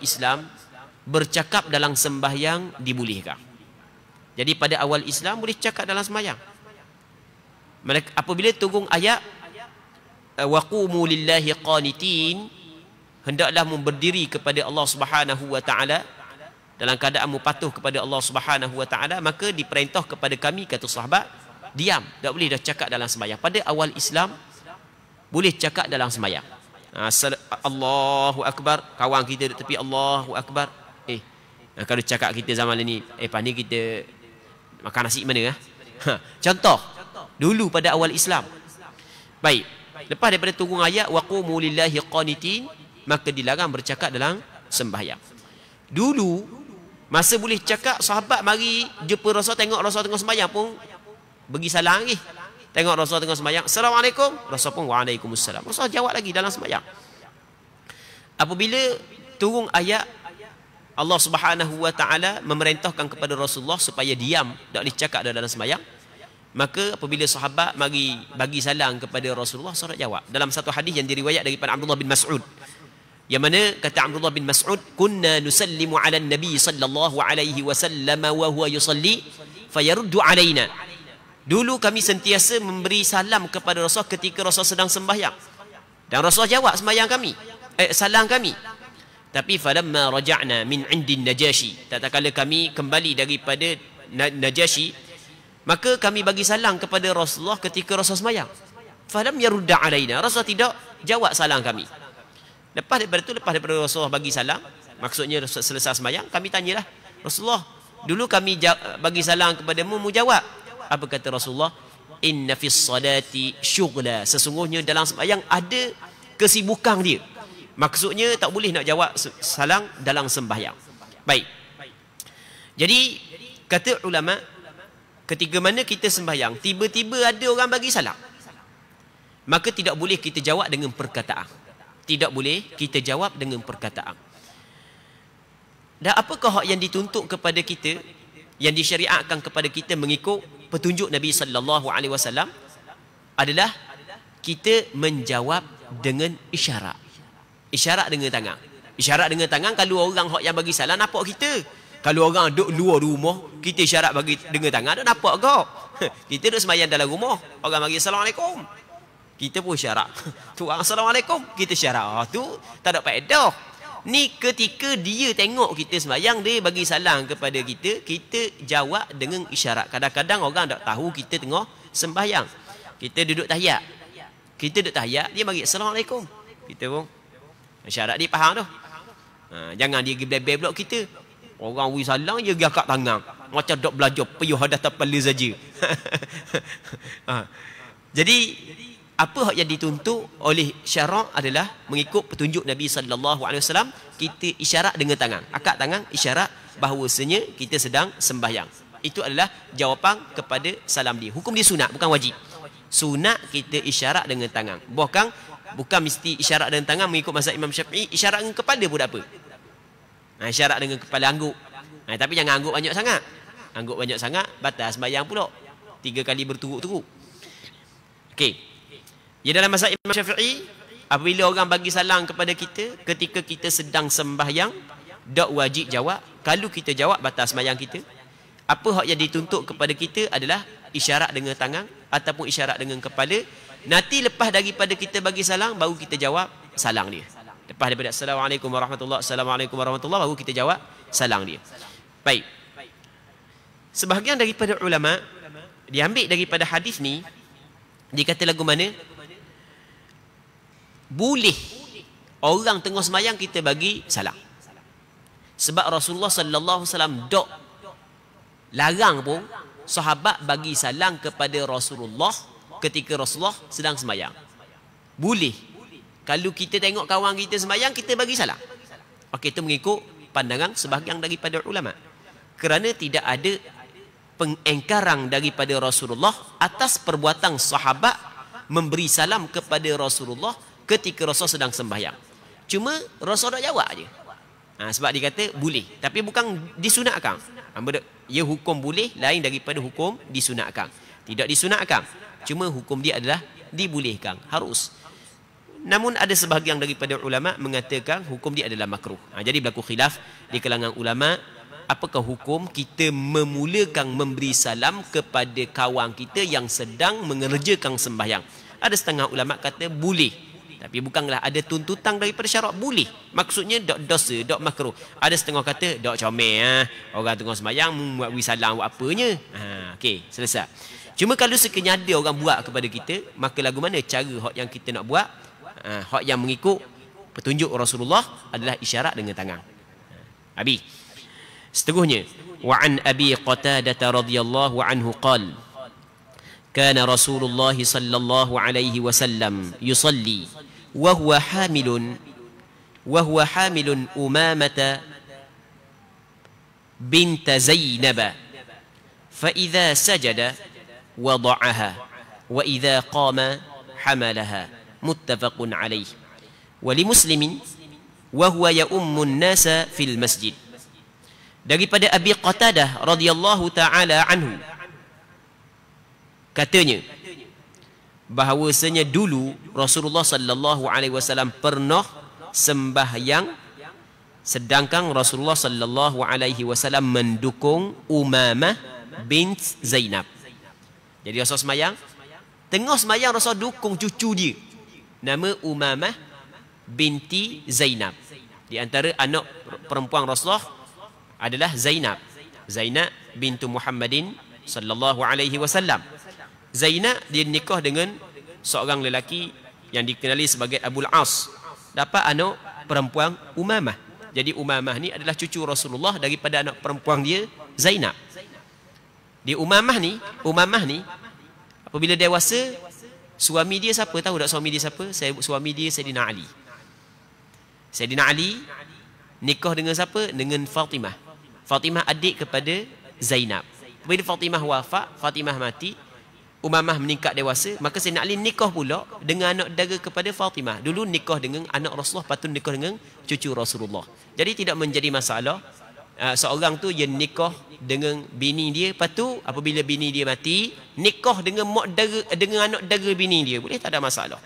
Islam bercakap dalam sembahyang dibolehkan. Jadi pada awal Islam boleh cakap dalam sembahyang. Apabila turun ayat waqumu lillahi qanitin, hendaklah berdiri kepada Allah Subhanahu wa taala dalam keadaan patuh kepada Allah Subhanahu wa taala, maka diperintah kepada kami, kata sahabat, diam, tak boleh dah cakap dalam sembahyang. Pada awal Islam boleh cakap dalam sembahyang. Allahu akbar, kawan kita duduk tepi Allahu akbar. Kalau cakap kita zaman ni, pani kita makan nasi mana contoh dulu pada awal Islam. Baik, lepas daripada turun ayat waqumu lillahi qanitin, maka dilarang bercakap dalam sembahyang. Dulu masa boleh cakap, sahabat mari jumpa Rasul, tengok Rasul tengah sembahyang pun bagi salam lagi. Tengok Rasul tengah sembahyang, Assalamualaikum, Rasul pun Waalaikumsalam. Rasul jawab lagi dalam sembahyang. Apabila turun ayat Allah Subhanahu wa taala memerintahkan kepada Rasulullah supaya diam, tak boleh cakap dalam sembahyang, maka apabila sahabat mari bagi salam kepada Rasulullah, sahabat jawab. Dalam satu hadis yang diriwayat daripada Abdullah bin Mas'ud, yang mana kata Abdullah bin Mas'ud, kunna nusallimu ala nabi sallallahu alaihi wasallam wa huwa yusalli fayaruddu alaina. Dulu kami sentiasa memberi salam kepada Rasul ketika Rasul sedang sembahyang, dan Rasul jawab sembahyang kami, salam kami. Tapi falamma raja'na min indin Najashi, tatkala kami kembali daripada Najashi, maka kami bagi salam kepada Rasulullah ketika Rasul sembahyang. Falam yarudda alaina, Rasul tidak jawab salam kami. Lepas daripada Rasulullah bagi salam, maksudnya selesai sembahyang, kami tanyalah, Rasulullah, dulu kami bagi salam kepadamu, mu jawab. Apa kata Rasulullah? Inna fis salati syughla, sesungguhnya dalam sembahyang ada kesibukan dia. Maksudnya tak boleh nak jawab salam dalam sembahyang. Baik. Jadi kata ulama, ketika mana kita sembahyang tiba-tiba ada orang bagi salam, maka tidak boleh kita jawab dengan perkataan. Tidak boleh kita jawab dengan perkataan. Dan apakah hak yang dituntut kepada kita, yang disyariatkan kepada kita mengikut petunjuk Nabi sallallahu alaihi wasallam, adalah kita menjawab dengan isyarat. Isyarat dengan tangan. Isyarat dengan tangan kalau orang hak yang bagi salam nampak kita. Kalau orang duduk luar rumah, kita isyarat bagi dengan tangan, tak nampak kau. Kita duduk sembahyang dalam rumah, orang bagi Assalamualaikum, kita pun isyarat. Tu orang Assalamualaikum, kita isyarat. Tu tak ada faedah. Ni ketika dia tengok kita sembahyang, dia bagi salam kepada kita, kita jawab dengan isyarat. Kadang-kadang orang tak tahu kita tengah sembahyang. Kita duduk tahiyat. Dia bagi Assalamualaikum. Kita pun isyarat, dia faham tu. Jangan dia pergi blab-blab pula kita. Orang wui salam, dia pergi akak tangan. Macam dok belajar, payuh hadas tapala saja. Jadi, apa yang dituntut oleh syarak adalah mengikut petunjuk Nabi sallallahu alaihi wasallam, kita isyarat dengan tangan. Akak tangan, isyarat bahawasanya kita sedang sembahyang. Itu adalah jawapan kepada salam dia. Hukum dia sunat, bukan wajib. Sunat kita isyarat dengan tangan. Bukan mesti isyarat dengan tangan mengikut mazhab Imam Syafi'i. Isyarat dengan kepala pun tak apa. Isyarat dengan kepala angguk. Tapi jangan angguk banyak sangat. Angguk banyak sangat, batal sembahyang pula. 3 kali berturut-turut. Okey. Ya, dalam mazhab Imam Syafi'i, apabila orang bagi salam kepada kita ketika kita sedang sembahyang, tak wajib jawab. Kalau kita jawab, batal sembahyang kita. Apa hak yang dituntut kepada kita adalah isyarat dengan tangan ataupun isyarat dengan kepala. Nanti lepas daripada kita bagi salam, baru kita jawab salam dia. Lepas daripada Assalamualaikum warahmatullahi wabarakatuh, baru kita jawab salam dia. Baik. Sebahagian daripada ulama diambil daripada hadis ni, dia kata lagu mana? Boleh orang tengah sembahyang kita bagi salam. Sebab Rasulullah sallallahu alaihi wasallam dok larang pun sahabat bagi salam kepada Rasulullah ketika Rasulullah sedang sembahyang. Boleh. Kalau kita tengok kawan kita sembahyang, kita bagi salam. Okey, itu mengikut pandangan sebahagian daripada ulama. Kerana tidak ada pengingkaran daripada Rasulullah atas perbuatan sahabat memberi salam kepada Rasulullah ketika Rasul sedang sembahyang. Cuma Rasul tak jawab je. Sebab dia kata boleh, tapi bukan disunatkan. Ya, hukum boleh lain daripada hukum disunatkan. Tidak disunatkan, cuma hukum dia adalah dibolehkan, harus. Namun ada sebahagian daripada ulama mengatakan hukum dia adalah makruh. Jadi berlaku khilaf di kalangan ulama, apakah hukum kita memulakan memberi salam kepada kawan kita yang sedang mengerjakan sembahyang. Ada setengah ulama kata boleh, tapi bukanlah ada tuntutan daripada syarak boleh. Maksudnya dok dosa, dok makruh. Ada setengah kata dok comel, orang tengah sembahyang buat beri salam buat apanya. Okey, selesai. Cuma kalau sekiranya ada orang buat kepada kita, maka lagu mana cara hak yang kita nak buat? Hak yang mengikut petunjuk Rasulullah adalah isyarat dengan tangan. Abi. Seterusnya, wa an Abi Qatadah radhiyallahu anhu qala kana Rasulullah sallallahu alaihi wasallam yusalli wa huwa hamilun Umamah bint Zainab fa idza sajada wada'aha wa idza qama hamalaha. Muttafaqun alaih. Wa li Muslimin wa huwa ya'ummun nasa fil masjid. Daripada Abi Qatadah radhiyallahu taala anhu, katanya bahawasanya dulu Rasulullah sallallahu alaihi wasallam pernah sembahyang sedangkan Rasulullah sallallahu alaihi wasallam mendukung Umamah bint Zainab. Jadi Rasul sembahyang, tengah sembahyang Rasul dukung cucu dia, nama Umamah binti Zainab. Di antara anak perempuan Rasulullah adalah Zainab. Zainab bintu Muhammadin sallallahu alaihi wasallam. Zainab dia nikah dengan seorang lelaki yang dikenali sebagai Abul As. Dapat anak perempuan Umamah. Jadi Umamah ni adalah cucu Rasulullah daripada anak perempuan dia Zainab. Di Umamah ni apabila dewasa, suami dia siapa? Tahu tak suami dia siapa? Suami dia Sayyidina Ali. Sayyidina Ali nikah dengan siapa? Dengan Fatimah. Fatimah adik kepada Zainab. Bila Fatimah wafat, Fatimah mati, Umamah meningkat dewasa, maka Sayyidina Ali nikah pula dengan anak dara kepada Fatimah. Dulu nikah dengan anak Rasulullah, patut nikah dengan cucu Rasulullah. Jadi tidak menjadi masalah. Seorang tu yang nikah dengan bini dia, patu apabila bini dia mati nikah dengan mak dara, dengan anak dara bini dia, boleh, tak ada masalah.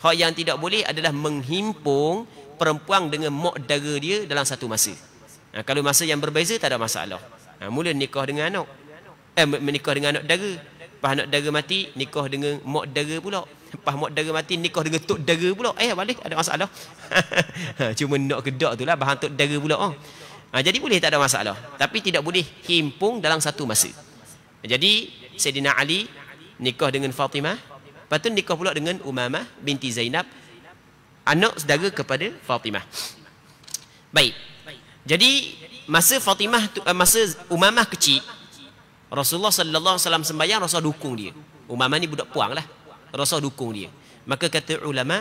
Hak yang tidak boleh adalah menghimpung perempuan dengan mak dara dia dalam satu masa. Kalau masa yang berbeza tak ada masalah. Mula nikah dengan anak, menikah dengan anak dara, lepas anak dara mati nikah dengan mak dara pula, lepas mak dara mati nikah dengan tok dara pula, balik, ada masalah. Cuma nak kedak tu lah bahan tok dara pula. Jadi boleh, tak ada masalah, tapi tidak boleh himpung dalam satu masa. Jadi Sayyidina Ali nikah dengan Fatimah, lepas tu nikah pula dengan Umamah binti Zainab, anak saudara kepada Fatimah. Baik. Jadi masa Umamah kecil, Rasulullah sallallahu alaihi wasallam sembahyang, Rasul dukung dia. Umamah ni budak puang lah, Rasul dukung dia. Maka kata ulama,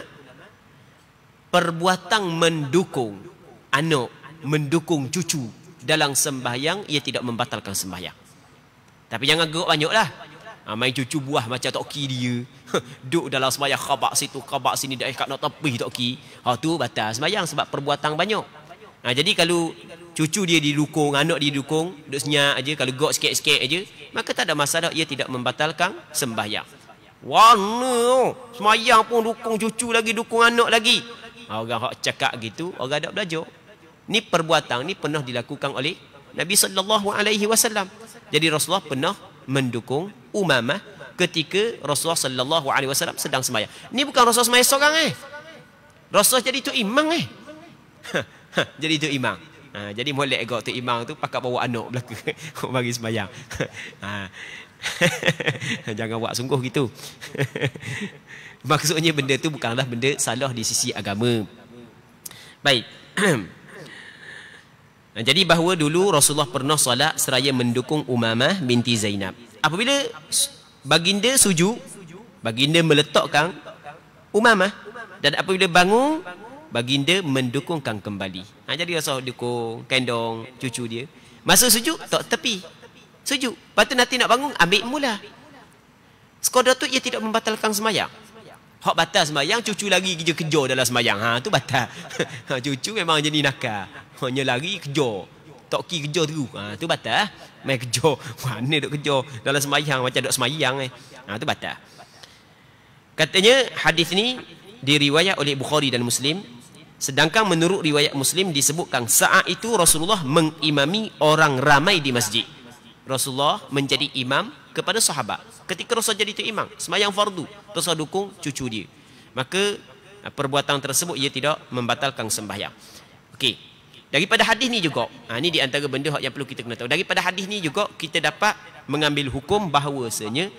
perbuatan mendukung anak, mendukung cucu dalam sembahyang, ia tidak membatalkan sembahyang. Tapi jangan gerak banyaklah. Main cucu buah macam toki dia. Duduk dalam sembahyang, khabak situ, khabak sini, dah kat nak tepi toki. Tu batal sembahyang sebab perbuatan banyak. Jadi kalau cucu dia didukung, anak dia didukung, duduk senyap aja, kalau gerak sikit-sikit aja, maka tak ada masalah, ia tidak membatalkan sembahyang. Warna sembahyang pun dukung cucu lagi, dukung anak lagi. Orang hak cakap gitu, orang tak belajar. Ni perbuatan ni pernah dilakukan oleh Nabi sallallahu alaihi wasallam. Jadi Rasulullah pernah mendukung Umamah ketika Rasulullah sallallahu alaihi wasallam sedang sembahyang. Ni bukan Rasulullah sembahyang seorang Rasulullah jadi tu imam jadi tu imam. Jadi molek agak tu imam tu pakat bawa anak belakang bagi sembahyang. Jangan buat sungguh gitu. Maksudnya benda tu bukanlah benda salah di sisi agama. Baik. Jadi bahawa dulu Rasulullah pernah solat seraya mendukung Umamah binti Zainab. Apabila baginda sujud, baginda meletakkan Umamah Dan apabila bangun, baginda mendukungkan kembali. Jadi Rasulullah dukung, kendong cucu dia. Masa sujud, tak tepi. Sujud. Lepas tu nanti nak bangun, ambil mula. Sekadar tu ia tidak membatalkan semayang. Hak batal semayang, cucu lagi kejar dalam semayang. Tu batal. Cucu memang jadi nakal. Hanya lari kejar. Tak kejar terus. Tu batal. Main kejar. Mana duk kejar dalam semayang macam duk semayang. Tu batal. Katanya hadis ni diriwayat oleh Bukhari dan Muslim. Sedangkan menurut riwayat Muslim disebutkan saat itu Rasulullah mengimami orang ramai di masjid. Rasulullah menjadi imam kepada sahabat. Ketika Rasul jadi itu imam, semayang fardu, Rasul dukung cucu dia. Maka perbuatan tersebut ia tidak membatalkan sembahyang. Okey. Daripada hadis ni juga, ni di antara benda yang perlu kita kena tahu. Daripada hadis ni juga kita dapat mengambil hukum bahawasanya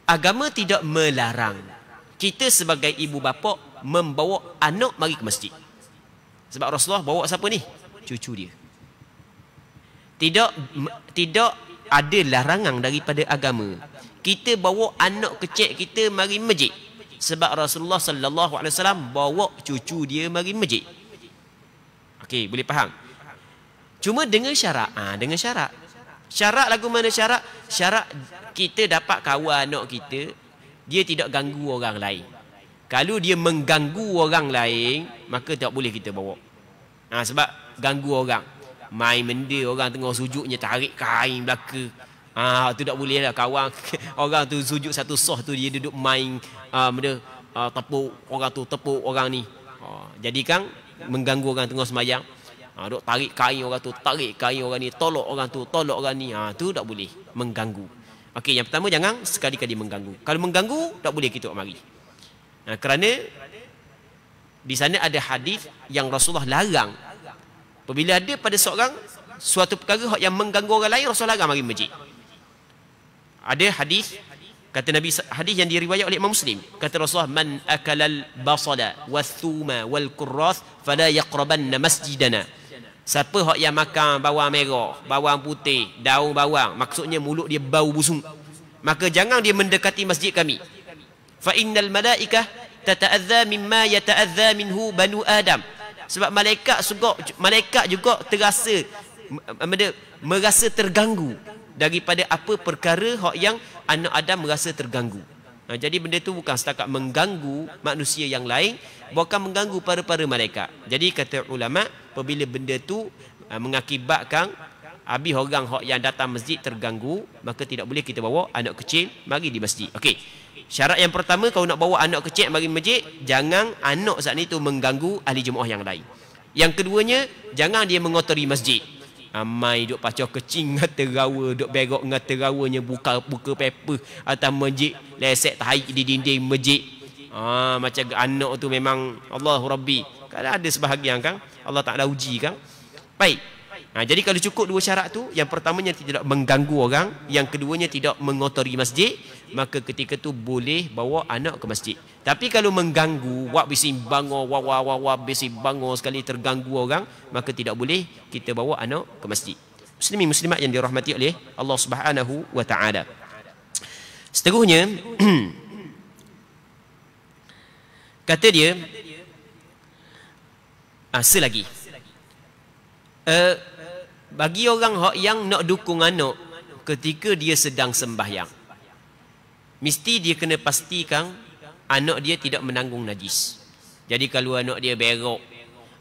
agama tidak melarang kita sebagai ibu bapa membawa anak mari ke masjid. Sebab Rasulullah bawa siapa ni? Cucu dia. Tidak ada larangan daripada agama kita bawa anak kecil kita mari masjid. Sebab Rasulullah sallallahu alaihi wasallam bawa cucu dia mari masjid. Okey, boleh faham? Cuma dengan syarat. Dengan syarat. Syarat lagu mana syarat? Syarat kita dapat kawan anak kita, dia tidak ganggu orang lain. Kalau dia mengganggu orang lain, maka tak boleh kita bawa. Sebab ganggu orang. Main benda orang tengah sujudnya tarik kain belaka. Tu tak boleh lah kawan. Orang tu sujud satu soh tu dia duduk main benda tepuk orang tu, tepuk orang ni. Jadi kan mengganggu orang tengah semayang. Duk tarik kain orang tu, tarik kain orang ni, tolak orang tu, tolak orang ni. Tu tak boleh mengganggu. Okey, yang pertama jangan sekali-kali mengganggu. Kalau mengganggu tak boleh kita mari. Kerana di sana ada hadis yang Rasulullah larang. Apabila ada pada seorang suatu perkara yang mengganggu orang lain, Rasulullah larang mari masjid. Ada hadis kata Nabi, hadis yang diriwayat oleh Imam Muslim, kata Rasulullah, man akalal basala wathuma wal kurras fala yaqrabanna masjidana. Siapa hak yang makan bawang merah, bawang putih, daun bawang, maksudnya mulut dia bau busuk, maka jangan dia mendekati masjid kami. Fa innal malaikah tata'adza mimma yata'adza minhu banu Adam. Sebab malaikat juga merasa terganggu daripada apa perkara hak yang anak Adam merasa terganggu. Jadi benda tu bukan setakat mengganggu manusia yang lain, bukan mengganggu para malaikat. Jadi kata ulama, apabila benda tu mengakibatkan habis orang hak yang datang masjid terganggu, maka tidak boleh kita bawa anak kecil mari di masjid. Okey. Syarat yang pertama, kalau nak bawa anak kecil mari masjid, jangan anak saat ni tu mengganggu ahli jemaah yang lain. Yang keduanya, jangan dia mengotori masjid. Mai duk pacau kecing ngata rawa, duk berok ngata rawanya, buka paper atas masjid, lesek tahi di dinding masjid. Macam anak tu memang Allahu Rabbi. Kalau ada sebahagian kan Allah Taala uji kan. Baik. Jadi kalau cukup dua syarat tu, yang pertamanya tidak mengganggu orang, yang keduanya tidak mengotori masjid, maka ketika tu boleh bawa anak ke masjid. Tapi kalau mengganggu, wak bising bango, wak bising bango sekali terganggu orang, maka tidak boleh kita bawa anak ke masjid. Muslimin muslimat yang dirahmati oleh Allah Subhanahu wa taala. Seterusnya kata dia selagi bagi orang yang nak dukung anak ketika dia sedang sembahyang, mesti dia kena pastikan anak dia tidak menanggung najis. Jadi kalau anak dia berok,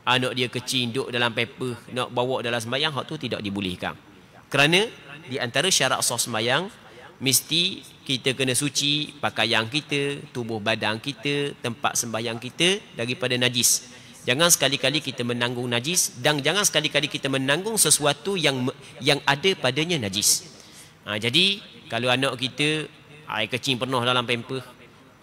anak dia kecil duduk dalam paper, nak bawa dalam sembahyang, hak tu tidak dibolehkan. Kerana di antara syarat sah sembahyang, mesti kita kena suci pakaian kita, tubuh badan kita, tempat sembahyang kita daripada najis. Jangan sekali-kali kita menanggung najis, dan jangan sekali-kali kita menanggung sesuatu yang ada padanya najis. Jadi kalau anak kita air kecil penuh dalam pamper,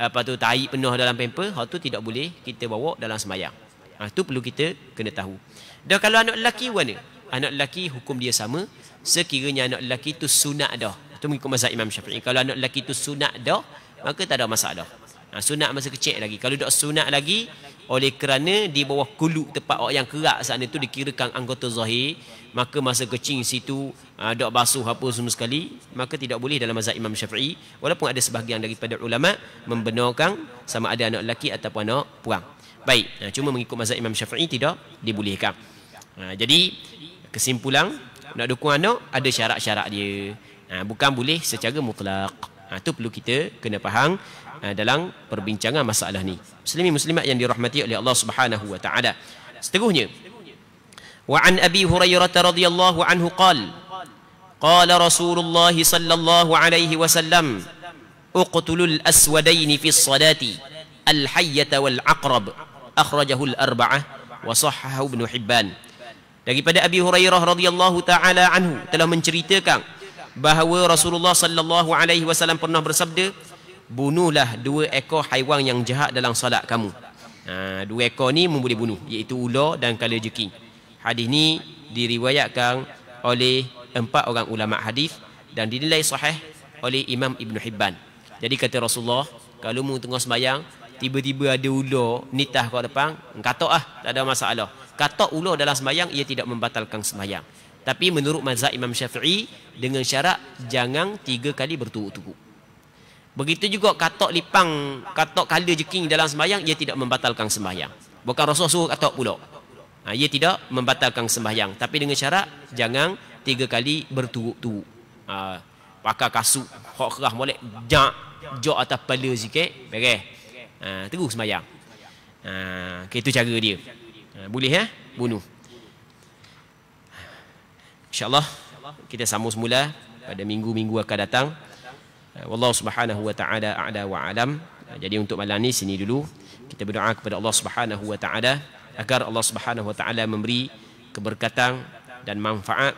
apa tu tahi penuh dalam pamper, hal tu tidak boleh kita bawa dalam sembahyang. Itu perlu kita kena tahu. Dan kalau anak lelaki mana? Anak lelaki hukum dia sama, sekiranya anak lelaki itu sunat dah. Itu mengikut mazhab Imam Syafi'i. Kalau anak lelaki itu sunat dah, maka tak ada masalah. Sunat masa kecil lagi. Kalau dok sunat lagi, oleh kerana di bawah kuluk tempat orang yang kerak sana tu dikirakan anggota zahir, maka masa kecil situ dok basuh apa semua sekali, maka tidak boleh dalam mazhab Imam Syafi'i, walaupun ada sebahagian daripada ulama membenarkan sama ada anak lelaki ataupun anak perempuan. Baik, cuma mengikut mazhab Imam Syafi'i tidak dibolehkan. Jadi kesimpulan, nak dukung anak ada syarat-syarat dia. Bukan boleh secara mutlak. Itu perlu kita kena faham dalam perbincangan masalah ni. Muslimin muslimat yang dirahmati oleh Allah Subhanahu wa taala. Seterusnya, wa an Abi Hurairah radhiyallahu anhu qala Rasulullah sallallahu alaihi wasallam uqtulul aswadaini fi as-salati al-hayyata wal aqrab akhrajahu al-arba'ah wa sahhahu Ibnu Hibban. Daripada Abi Hurairah radhiyallahu taala anhu telah menceritakan bahawa Rasulullah sallallahu alaihi wasallam pernah bersabda, bunuhlah 2 ekor haiwan yang jahat dalam salat kamu. 2 ekor ni boleh bunuh, iaitu ular dan kalajengking. Hadis ni diriwayatkan oleh 4 orang ulama hadis dan dinilai sahih oleh Imam Ibn Hibban. Jadi kata Rasulullah, kalau mu tengah sembahyang, tiba-tiba ada ular nitah kau depan, katok tak ada masalah. Katok ular dalam sembahyang, ia tidak membatalkan sembahyang. Tapi menurut mazhab Imam Syafi'i, dengan syarat jangan 3 kali berturut-turut. Begitu juga katok lipang, katok kala jeking dalam sembahyang, ia tidak membatalkan sembahyang. Bukan Rasul suruh katok pula. Ia tidak membatalkan sembahyang. Tapi dengan syarat jangan 3 kali berturut-turut. Pakai kasut, hok kerah molek, jok atas kepala sikit, beres. Terus sembahyang. Itu cara dia. Boleh bunuh. InsyaAllah kita sambung semula pada minggu-minggu akan datang. Wallahu subhanahu wa ta'ala a'la wa alam. Jadi untuk malam ni sini dulu. Kita berdoa kepada Allah subhanahu wa ta'ala agar Allah subhanahu wa ta'ala memberi keberkatan dan manfaat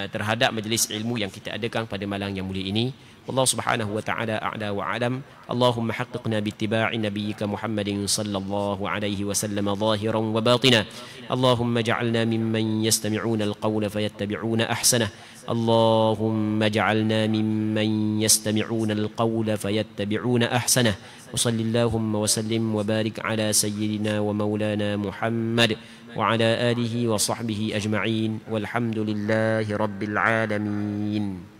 terhadap majlis ilmu yang kita adakan pada malam yang mulia ini. والله سبحانه وتعالى أعلى وأعلم. اللهم حققنا باتباع نبيك محمد صلى الله عليه وسلم ظاهرا وباطنا. اللهم اجعلنا ممن يستمعون القول فيتبعون أحسنه. اللهم اجعلنا ممن يستمعون القول فيتبعون أحسنه. وصل اللهم وسلم وبارك على سيدنا ومولانا محمد وعلى آله وصحبه أجمعين والحمد لله رب العالمين.